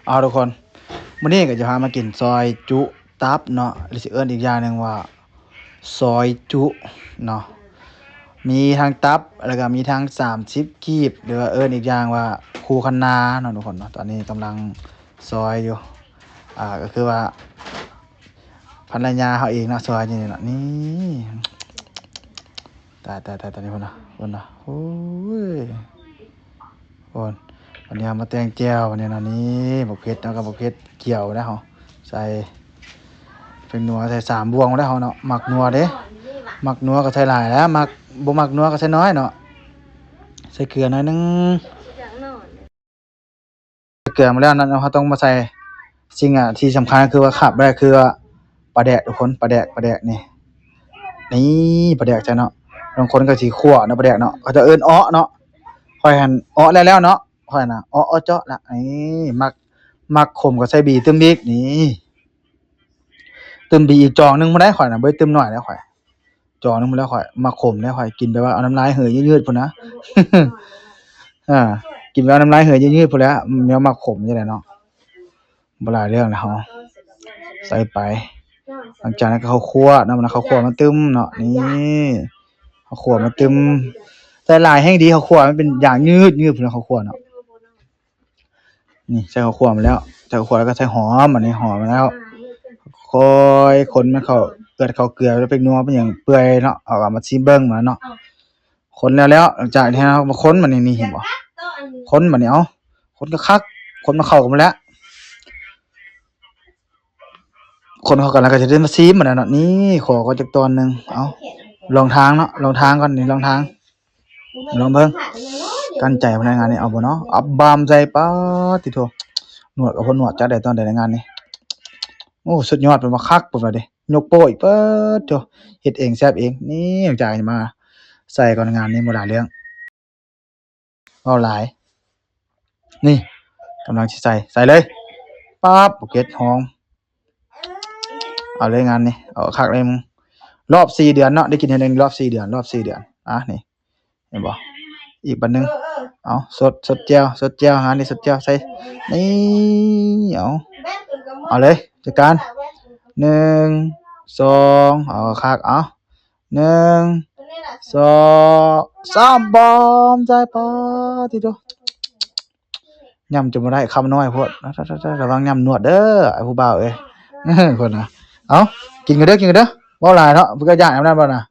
เอาทุกคนมื้อนี้ก็จะพามากินซอยจุตับเนาะหรือสิเอิ้นอีกอย่างหนึงว่าซอยจุเนาะมีทั้งตับแล้วก็มีทั้ง30กีบหรือว่าเอิ้นอีกอย่างว่าคูคะนาเนาะทุกคนเนาะตอนนี้กำลังซอยอยู่ก็คือว่าภรรยาเขาเองเนาะซอยอยู่นี่เนาะนี่ตายตอนนี้พุ่นน่ะโอ้ยพุ่น วันนี้มาแตงแจ่ววันนี้นะนี่บกเพชรแล้วก็บกเพชรเกี่ยวได้เหรอใส่เป็นนัวใส่3 บวงได้เหรอเนาะหมักนัวเด้หมักนัวก็ใส่หลายแล้วหมักบ่หมักนัวก็ใส่น้อยเนาะใส่เกลือหน่อยนึงใส่เกลือมาแล้วนั้นเราต้องมาใส่สิ่งที่สำคัญคือว่าขาดไม่ได้คือปลาแดกทุกคนปลาแดกนี่ปลาแดกจ้ะเนาะบางคนก็สิคั่วเนาะปลาแดกเนาะเขาจะเอิ้นอ้อเนาะค่อยหั่นอ้อแล้วเนาะค่อยน่ะอ้อเจาะละนี่มักขมก็ใส่บีตึมอีกนี่ตึมบีอีกจองนึงบ่ได้ข่อยน่ะบ่ได้ตึมน้อยแล้วข่อยจองนึงบ่แล้วข่อยมักขมแล้วข่อยกินแบบว่าเอาน้ำลายเหยยืดๆพุ่นนะอากินแล้วน้ำลายเหยยืดๆพุ่นแหล้วแนวมักขมจังได๋เนาะบ่หลายเรื่องแล้วใส่ไปหลังจากนั้นก็ข้าวคั่วเนาะข้าวคั่วมันตึมเนาะนี่ข้าวคั่วมันตึมใส่หลายแฮ่งดีข้าวคั่วมันเป็นอย่างยืดพุ่นนะข้าวคั่วเนาะนี่ใส่ข้าวคั่วมาแล้วใส่ข้าวคั่วแล้วก็ใส่หอมอันนี้หอมมาแล้วคอยคนมันเข้าเกลือแล้วเป็นนัวเป็นหยังเปื่อยเนาะเอามาชิมเบิ่งมาเนาะคนแล้วหลังจากที่เรามาคนมันนี่เห็นบ่คนบัดนี้เอาคนคักๆคนมาเข้ากันหมดแล้วคนเข้ากันแล้วก็จะได้มาชิมมันเนาะนี่ขอก็จักตอนนึงเอาลองทางเนาะลองทางก่อนนี่ลองทางลองเบิ่งกั้นใจพนักงานนี่เอาบ่เนาะอับบามใจป๊าดติโถหนวดกับบ่หนวดจักได้ตอนใดในงานนี่โอ้สุดยอดเป็นว่าคักพุ่นว่าเด้ยกโป้อีกเปิดโถเฮ็ดเองแซ่บเองนี่หลังจากนี้มาใส่ก่อนงานนี้บ่หลายเรื่องเว้าหลายนี่กำลังสิใส่เลยป๊าบบ่เก็ดหอมเอาเลยงานนี้เอาคักเลยมึงรอบ4เดือนเนาะได้กินเทื่อนึงรอบ4เดือนนี่เห็นบ่อีกบัดนึงเอาสดแจ่วงานนี้สดแจ่วใส่นี่เอาเลยจัดการ1 2เอาคักเอา1 2 3บอมใจปาติโตย่ำจนบ่ได้คำน้อยโพดระวังย่ำนวดเด้อไอ้ผู้บ่าวเอ้ยเพิ่นน่ะเอากินกันเด้อเว้าหลายเนาะเพิ่นก็ย้านนำนั้นบ่น่ะ